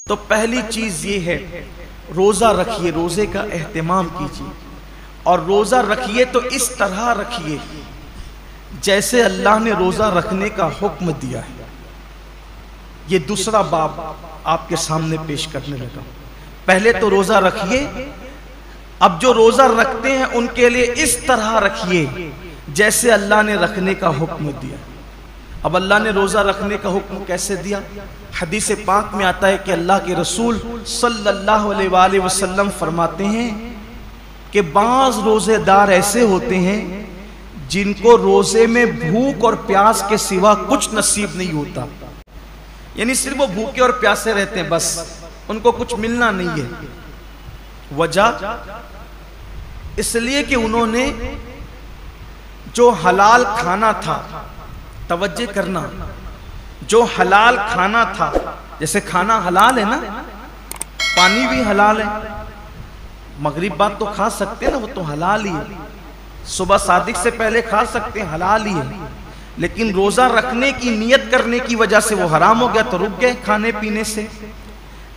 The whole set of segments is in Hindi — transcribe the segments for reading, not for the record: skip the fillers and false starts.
तो पहली चीज ये है, रोजा रखिए, रोजे का एहतमाम कीजिए। और रोजा रखिए तो इस तरह रखिए जैसे अल्लाह ने रोजा रखने का हुक्म दिया है। ये दूसरा बाब आपके सामने पेश करने लगा। पहले तो रोजा रखिए, अब जो रोजा रखते हैं उनके लिए इस तरह रखिए जैसे अल्लाह ने रखने का हुक्म दिया। अब अल्लाह ने रोजा रखने का हुक्म कैसे दिया? हदीस पाक में आता है कि अल्लाह के रसूल सल्लल्लाहु अलैहि वसल्लम फरमाते हैं कि बाज़ रोजेदार ऐसे होते हैं जिनको रोजे में भूख और प्यास के सिवा कुछ नसीब नहीं होता, यानी सिर्फ वो भूखे और प्यासे रहते हैं, बस उनको कुछ मिलना नहीं है। वजह इसलिए कि उन्होंने जो हलाल खाना था, तवज्जो करना, जो हलाल खाना था, जैसे खाना हलाल है ना, पानी भी हलाल है, मगरिब बाद तो खा सकते हैं ना, वो तो हलाल ही है, सुबह सादिक से पहले खा सकते हैं, हलाल ही है। लेकिन रोजा रखने की नियत करने की वजह से वो हराम हो गया तो रुक गए खाने पीने से।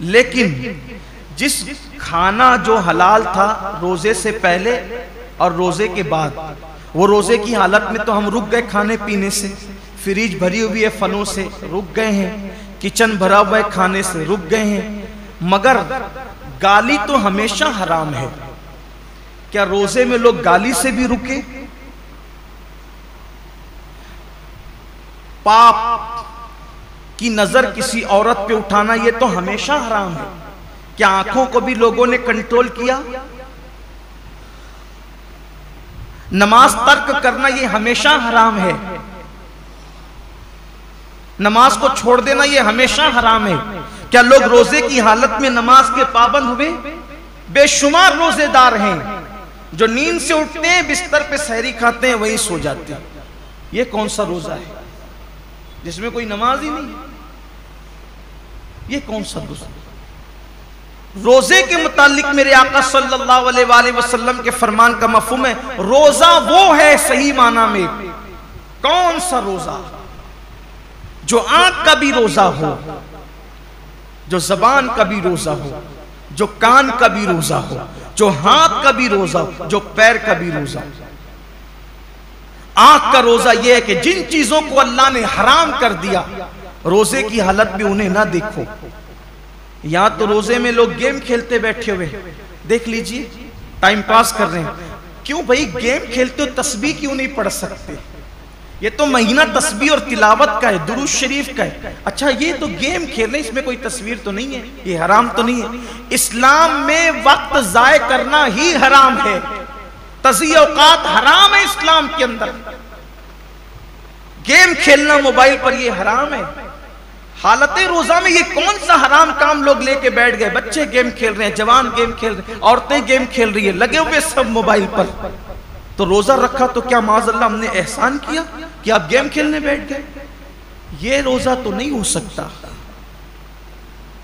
लेकिन जिस खाना जो हलाल था रोजे से पहले और रोजे के बाद, वो रोजे की हालत में तो हम रुक गए खाने पीने से, फ्रिज भरी हुई है फलों से, रुक गए हैं, किचन भरा हुआ है खाने से, रुक गए हैं। मगर गाली तो हमेशा हराम है। क्या रोजे में लोग गाली से भी रुके? पाप की नजर किसी औरत पे उठाना ये तो हमेशा हराम है। क्या आंखों को भी लोगों ने कंट्रोल किया? नमाज तर्क करना ये हमेशा हराम है। नमाज को छोड़ देना ये हमेशा हराम है। क्या लोग रोजे की हालत में नमाज के पाबंद हुए? बेशुमार रोजेदार हैं जो नींद से उठते हैं, बिस्तर पे सहरी खाते हैं, वहीं सो जाते हैं। ये कौन सा रोजा है जिसमें कोई नमाज ही नहीं है? ये कौन सा रोजा? रोजे के मुतालिक मेरे आका सल्लल्लाहु अलैहि वसल्लम के फरमान का मफहूम है, रोजा वो है सही माना में। कौन सा रोजा? जो आंख का भी रोजा हो, जो जबान का भी रोजा हो, जो कान का भी रोजा हो, जो हाथ का भी रोजा हो, जो पैर का भी रोजा हो। आंख का रोजा यह है कि जिन चीजों को अल्लाह ने हराम कर दिया, रोजे की हालत में उन्हें ना देखो। यहां तो रोजे में लोग गेम खेलते बैठे हुए, देख लीजिए, टाइम पास कर रहे हैं। क्यों भाई गेम खेलते हो, तस्बीह क्यों नहीं पढ़ सकते? ये तो महीना तस्बीह और तिलावत का है, दुरूद शरीफ का है। अच्छा ये तो गेम खेल रहे, इसमें कोई तस्वीर तो नहीं है, ये हराम तो नहीं है। इस्लाम में वक्त जाय करना ही हराम है, तज़ीय औकात हराम है इस्लाम के अंदर। गेम खेलना मोबाइल पर ये हराम है। हालते रोजा में ये कौन सा हराम काम लोग लेके बैठ गए? बच्चे गेम खेल रहे हैं, जवान गेम खेल रहे हैं, औरतें गेम खेल रही है, लगे हुए सब मोबाइल पर। तो रोजा रखा तो क्या माज़अल्लाह हमने एहसान किया कि आप गेम खेलने बैठ गए? ये रोजा तो नहीं हो सकता।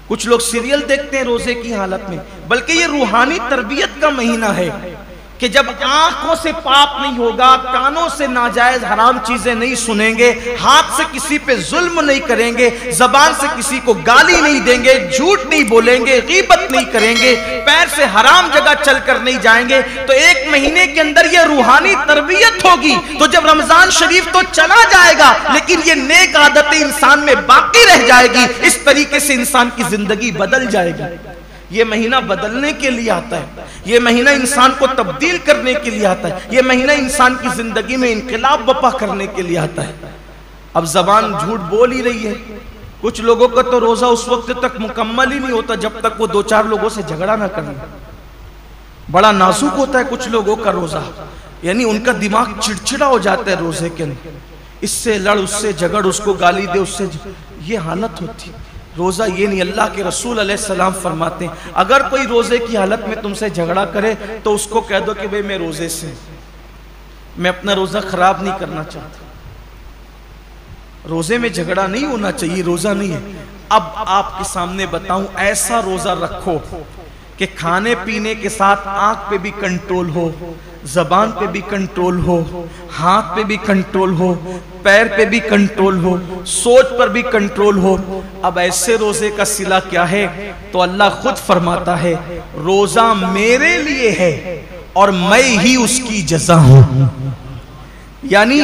कुछ लोग सीरियल देखते हैं रोजे की हालत में, बल्कि ये रूहानी तरबियत का महीना है कि जब आंखों से पाप नहीं होगा, कानों से नाजायज हराम चीजें नहीं सुनेंगे, हाथ से किसी पे जुल्म नहीं करेंगे, जबान से किसी को गाली नहीं देंगे, झूठ नहीं बोलेंगे, गीबत नहीं करेंगे, पैर से हराम जगह चलकर नहीं जाएंगे, तो एक महीने के अंदर ये रूहानी तरबियत होगी। तो जब रमजान शरीफ तो चला जाएगा, लेकिन ये नेक आदतें इंसान में बाकी रह जाएगी। इस तरीके से इंसान की जिंदगी बदल जाएगी। ये महीना बदलने के लिए आता है, ये महीना इंसान को तब्दील करने के लिए आता है, ये महीना इंसान की जिंदगी में इनकलाब बपा करने के लिए आता है। अब जबान झूठ बोल ही रही है। कुछ लोगों का तो रोजा उस वक्त तक मुकम्मल ही नहीं होता जब तक वो दो चार लोगों से झगड़ा ना करें। बड़ा नाजुक होता है कुछ लोगों का रोजा, यानी उनका दिमाग चिड़चिड़ा हो जाता है रोजे के अंदर, इससे लड़, उससे झगड़, उसको गाली दे, उससे ये हालत होती है। रोजा ये नहीं। अल्लाह के रसूल अलैहिस्सलाम फरमाते हैं, अगर कोई रोजे की हालत में तुमसे झगड़ा करे तो उसको कह दो कि भाई मैं रोजे से, मैं अपना रोजा खराब नहीं करना चाहता। रोजे में झगड़ा नहीं होना चाहिए, रोजा नहीं है। अब आपके सामने बताऊं, ऐसा रोजा रखो कि खाने पीने के साथ आंख पे भी कंट्रोल हो, जबान पे भी कंट्रोल हो, हाथ पे भी कंट्रोल हो, पैर पे भी कंट्रोल हो, सोच पर भी कंट्रोल हो। अब ऐसे रोजे का सिला क्या है? तो अल्लाह खुद फरमाता है, रोजा मेरे लिए है और मैं ही उसकी जज़ा हूं। यानी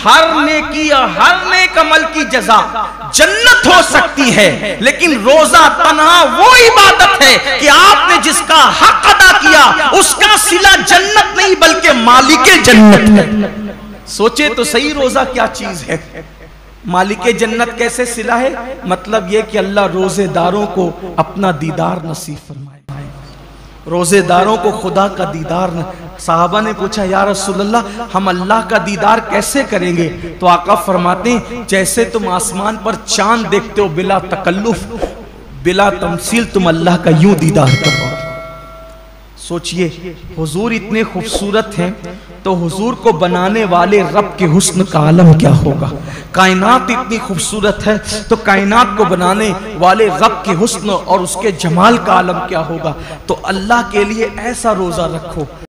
हर नेकी या हर नेक अमल की जज़ा जन्नत हो सकती है, लेकिन रोजा तन्हा वो इबादत है कि आपने जिसका हक अदा किया उसका सिला जन्नत नहीं बल्कि मालिके जन्नत है। सोचे तो सही, रोजा क्या चीज है? मालिके जन्नत कैसे सिला है? मतलब यह कि अल्लाह रोजेदारों को अपना दीदार नसीब फरमाए, रोजेदारों को खुदा का दीदार। साहबा ने पूछा, या रसूलल्लाह, हम अल्लाह का दीदार कैसे करेंगे? तो आका फरमाते हैं, जैसे तुम आसमान पर चांद देखते हो बिला तकल्लुफ, बिला तमसील, तुम अल्लाह का यूं दीदार करो। सोचिए, हुजूर इतने खूबसूरत हैं तो हुजूर को बनाने वाले रब के हुस्न का आलम क्या होगा? कायनात इतनी खूबसूरत है तो कायनात को बनाने वाले रब के हुस्न और उसके जमाल का आलम क्या होगा? तो अल्लाह के लिए ऐसा रोजा रखो